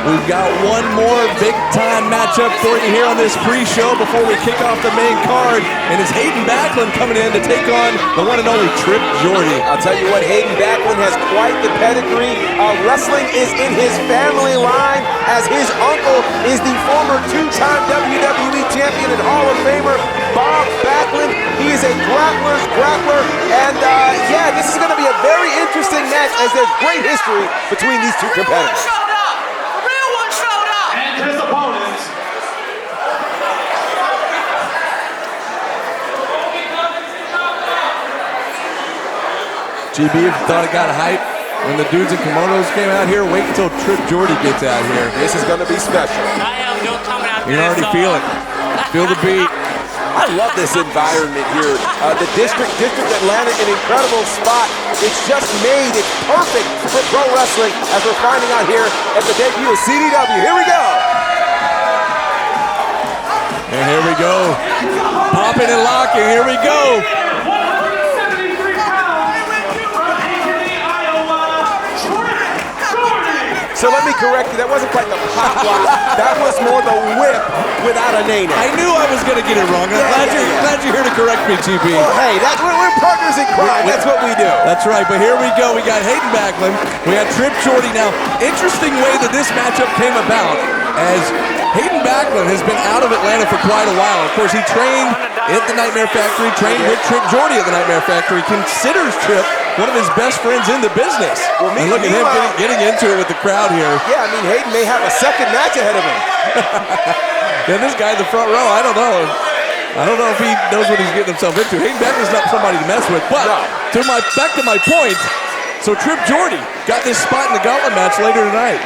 We've got one more big-time matchup for you here on this pre-show before we kick off the main card. And it's Hayden Backlund coming in to take on the one and only Trip Jordy. I'll tell you what, Hayden Backlund has quite the pedigree. Wrestling is in his family line, as his uncle is the former two-time WWE champion and Hall of Famer, Bob Backlund. He is a grappler's grappler. And yeah, this is going to be a very interesting match, as there's great history between these two competitors. His opponent. GB, if you thought it got hype when the dudes in kimonos came out here, wait until Trip Jordy gets out here. This is going to be special. You can already feel it. Feel the beat. I love this environment here. The District Atlanta, an incredible spot. It's just made, it's perfect for pro wrestling, as we're finding out here at the debut of CDW. Here we go. And here we go. Popping and locking, here we go. So let me correct you, that wasn't quite the pop lock. That was more the whip without a name. I knew I was going to get it wrong. I'm glad you're here to correct me, GB. Well, hey, we're partners in crime. That's what we do. That's right, but here we go. We got Hayden Backlund. We have Trip Jordy. Now, interesting way that this matchup came about, as Hayden Backlund has been out of Atlanta for quite a while. Of course, he trained at the Nightmare Factory, trained with Trip Jordy at the Nightmare Factory, considers Trip one of his best friends in the business. Well, and look at him getting into it with the crowd here. Yeah, I mean, Hayden may have a second match ahead of him. Yeah, this guy in the front row, I don't know. I don't know if he knows what he's getting himself into. Hayden Backlund's not somebody to mess with. But back to my point, so Trip Jordy got this spot in the gauntlet match later tonight.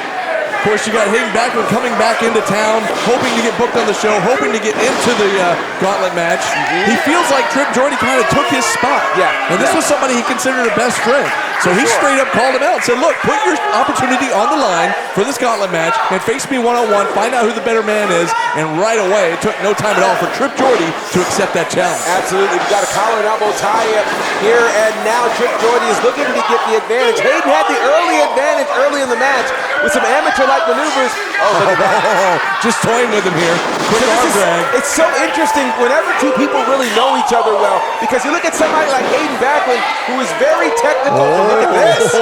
Of course, you got Hayden Backlund coming back into town, hoping to get booked on the show, hoping to get into the gauntlet match. He feels like Trip Jordy kind of took his spot. Yeah. And this was somebody he considered a best friend. So he straight up called him out and said, look, put your opportunity on the line for this gauntlet match and face me one-on-one, find out who the better man is. And right away, it took no time at all for Trip Jordy to accept that challenge. Absolutely. We've got a collar and elbow tie-up here, and now Trip Jordy is looking to get the advantage. Hayden had the early advantage early in the match with some amateur-like maneuvers. Oh, look at that. Just toying with him here. Quick arm drag. It's so interesting whenever two people really know each other well, because you look at somebody like Hayden Backlund, who is very technical. Look at this.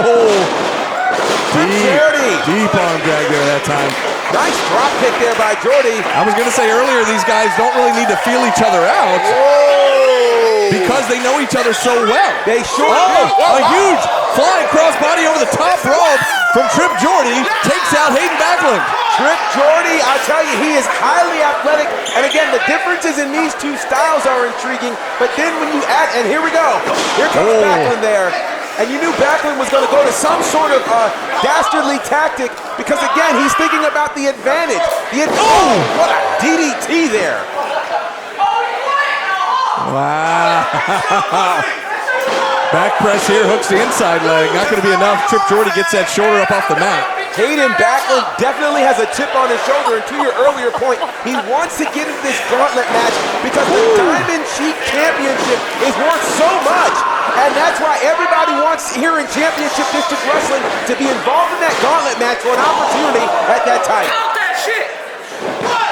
Deep arm drag there that time. Nice drop kick there by Jordy. I was going to say earlier, these guys don't really need to feel each other out. Whoa. Because they know each other so well. They sure do. A huge flying crossbody over the top rope from Trip Jordy takes out Hayden Backlund. Trip Jordy, I tell you, he is highly athletic. And again, the differences in these two styles are intriguing. But then when you add, and here we go. Here comes Backlund there. And you knew Backlund was going to go to some sort of dastardly tactic, because again, he's thinking about the advantage. What a DDT there. Wow. Back press here, hooks the inside leg. Not going to be enough. Trip Jordy gets that shoulder up off the mat. Hayden Backlund definitely has a chip on his shoulder, and to your earlier point, he wants to get into this gauntlet match because the Diamond Chief Championship is worth so much. And that's why everybody wants here in Championship District Wrestling to be involved in that gauntlet match for an opportunity at that time.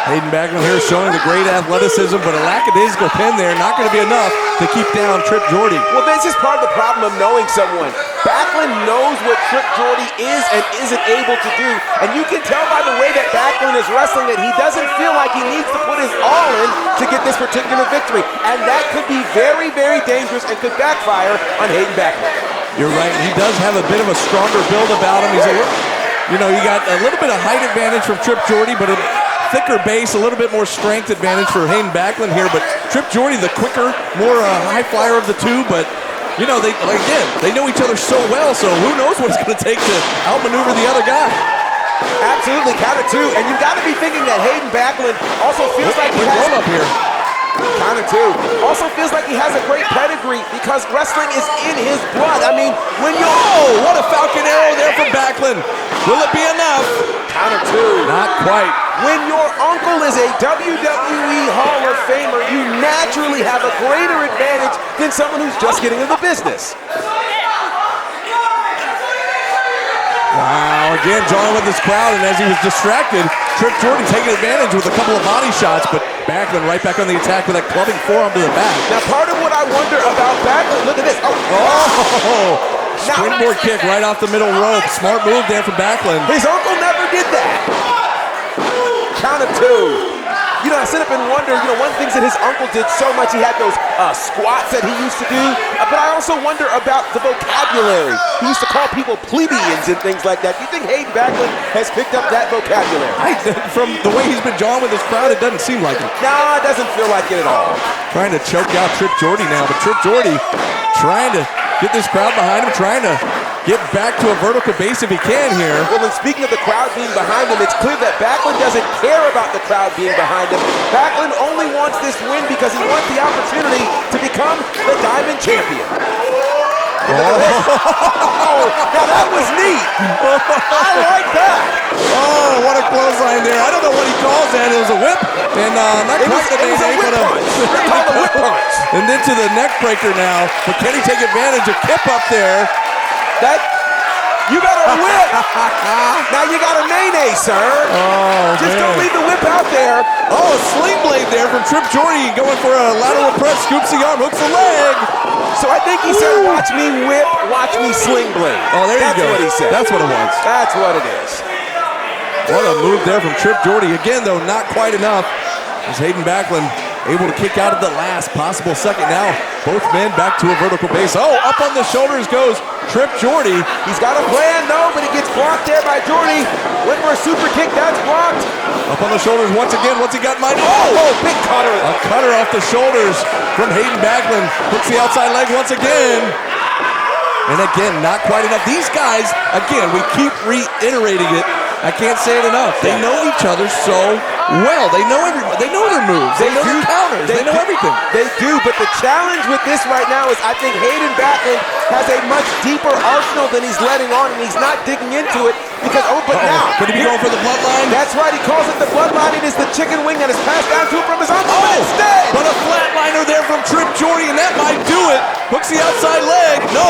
Hayden Backlund here showing the great athleticism, but a lackadaisical pin there, not going to be enough to keep down Trip Jordy. Well, this is part of the problem of knowing someone. Backlund knows what Trip Jordy is and isn't able to do, and you can tell by the way that Backlund is wrestling that he doesn't feel like he needs to put his all in to get this particular victory, and that could be very, very dangerous and could backfire on Hayden Backlund. You're right, he does have a bit of a stronger build about him. He's you got a little bit of height advantage from Trip Jordy, but a thicker base, a little bit more strength advantage for Hayden Backlund here. But Trip Jordy, the quicker, more high flyer of the two. But you know, they know each other so well. So who knows what it's going to take to outmaneuver the other guy? Absolutely, count of two, and you've got to be thinking that Hayden Backlund also feels like he has up here. Count of two. Also feels like he has a great pedigree because wrestling is in his blood. I mean, when you what a falcon arrow there from Backlund. Will it be enough? Count of two. Not quite. When your uncle is a WWE Hall of Famer, you naturally have a greater advantage than someone who's just getting in the business. Wow, again, drawing with this crowd, and as he was distracted, Trip Jordan taking advantage with a couple of body shots, but Backlund right back on the attack with that clubbing forearm to the back. Now, part of what I wonder about Backlund, look at this. Oh! Springboard kick right off the middle rope. Smart move there from Backlund. His uncle never did that. Count of two. You know, I sit up and wonder, one of the things that his uncle did so much, he had those squats that he used to do, but I also wonder about the vocabulary. He used to call people plebeians and things like that. Do you think Hayden Backlund has picked up that vocabulary? From the way he's been jawing with this crowd, it doesn't seem like it. Nah, it doesn't feel like it at all. Trying to choke out Trip Jordy now, but Trip Jordy trying to get this crowd behind him, trying to get back to a vertical base if he can here. Well, and speaking of the crowd being behind him, it's clear that Backlund doesn't care about the crowd being behind him. Backlund only wants this win because he wants the opportunity to become the Diamond Champion. Oh, now that was neat. I like that. Oh, what a clothesline there. I don't know what he calls that. It was a whip, and not quite the It was a whip punch. They call it a whip punch. And then to the neck breaker now. But can he take advantage of Kip up there? You got a whip. Now you got a mayonnaise, sir. Oh, Just don't leave the whip out there. Oh, a sling blade there from Trip Jordy going for a lateral press, scoops the arm, hooks the leg. So I think he said, watch me whip, watch me sling blade. Oh, there you go. That's what he said. That's what it was. That's what it is. What a move there from Trip Jordy. Again, though, not quite enough. As Hayden Backlund able to kick out at the last possible second. Now, both men back to a vertical base. Oh, up on the shoulders goes Trip Jordy. He's got a plan, no, but he gets blocked there by Jordy. Went for a super kick, that's blocked. Up on the shoulders once again. What's he got in mind? Oh, big cutter. A cutter off the shoulders from Hayden Backlund. Hooks the outside leg once again. And again, not quite enough. These guys, again, we keep reiterating it. I can't say it enough. They know each other so well. They know They know their moves. They know their counters. They know everything. They do, but the challenge with this right now is I think Hayden Backlund has a much deeper arsenal than he's letting on, and he's not digging into it because, now. Could he be going for the bloodline? That's right. He calls it the bloodline. It is the chicken wing that is passed down to him from his uncle. But instead. But a flatliner there from Trip Jordy, and that might do it. Hooks the outside leg. No.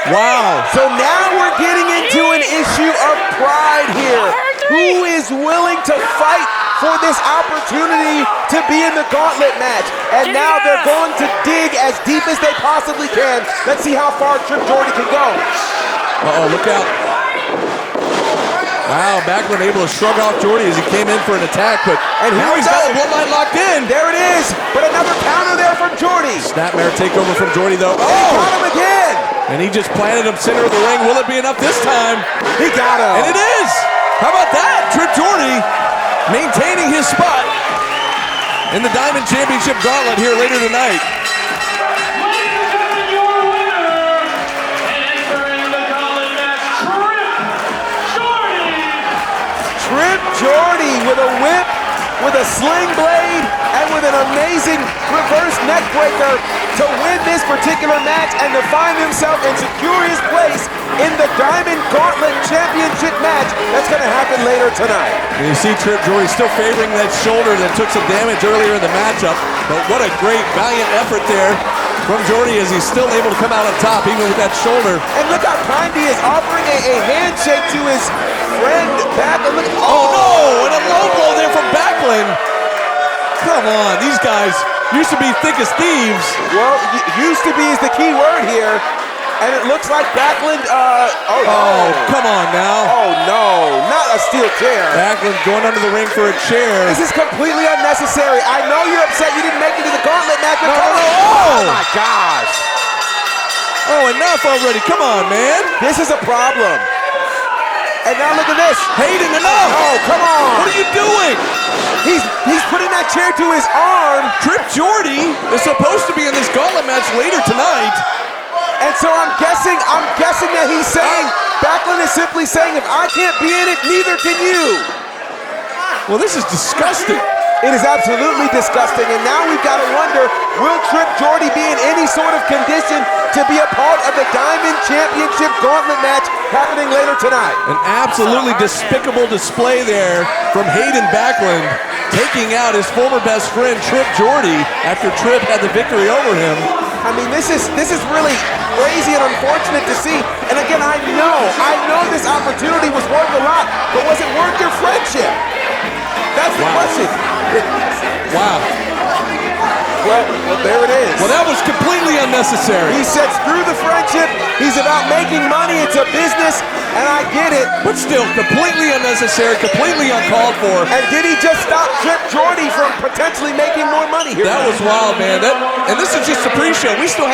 Wow. So now we're getting into an issue of pride here. Who is willing to fight for this opportunity to be in the gauntlet match? And now they're going to dig as deep as they possibly can. Let's see how far Trip Jordy can go. Uh-oh, look out. Wow, Backlund able to shrug off Jordy as he came in for an attack, but now he's got the bloodline locked in. There it is, but another counter there from Jordy. Snapmare takeover from Jordy, though. Oh! He got him again. And he just planted him center of the ring. Will it be enough this time? He got him. And it is. How about that? Trip Jordy maintaining his spot in the Diamond Championship Gauntlet here later tonight. Trip Jordy with a whip, with a sling blade, and with an amazing reverse neck breaker to win this particular match and to find himself and secure his place in the Diamond Gauntlet Championship match that's going to happen later tonight. And you see Trip Jordy still favoring that shoulder that took some damage earlier in the matchup, but what a great, valiant effort there from Jordy as he's still able to come out on top even with that shoulder. And look how kind he is, offering a handshake to his friend Backlund. Oh no, and a low blow there from Backlund. Come on, these guys used to be thick as thieves. Well, used to be is the key word here. And it looks like Backlund, come on now. Oh no, not a steel chair. Backlund going under the ring for a chair. This is completely unnecessary. I know you're upset you didn't make it to the gauntlet match. No. Oh my gosh. Oh, enough already. Come on, man. This is a problem. And now look at this. Hayden, enough. Oh, come on. What are you doing? He's putting that chair to his arm. Trip Jordy is supposed to be in this gauntlet match later tonight. And so I'm guessing that he's saying, Backlund is simply saying, if I can't be in it, neither can you. Well, this is disgusting. It is absolutely disgusting, and now we've got to wonder, will Trip Jordy be in any sort of condition to be a part of the Diamond Championship Gauntlet match happening later tonight? An absolutely despicable display there from Hayden Backlund, taking out his former best friend, Trip Jordy, after Trip had the victory over him. I mean, this is really crazy and unfortunate to see. And again, I know this opportunity was worth a lot, but was it worth your friendship? That's the question. Wow. Well, there it is. Well, that was completely unnecessary. He said, screw the friendship. He's about making money. It's a business, and I get it. But still, completely unnecessary, completely uncalled for. And did he just stop Trip Jordy from potentially making more money here? That was wild, man. And this is just a pre-show. We still have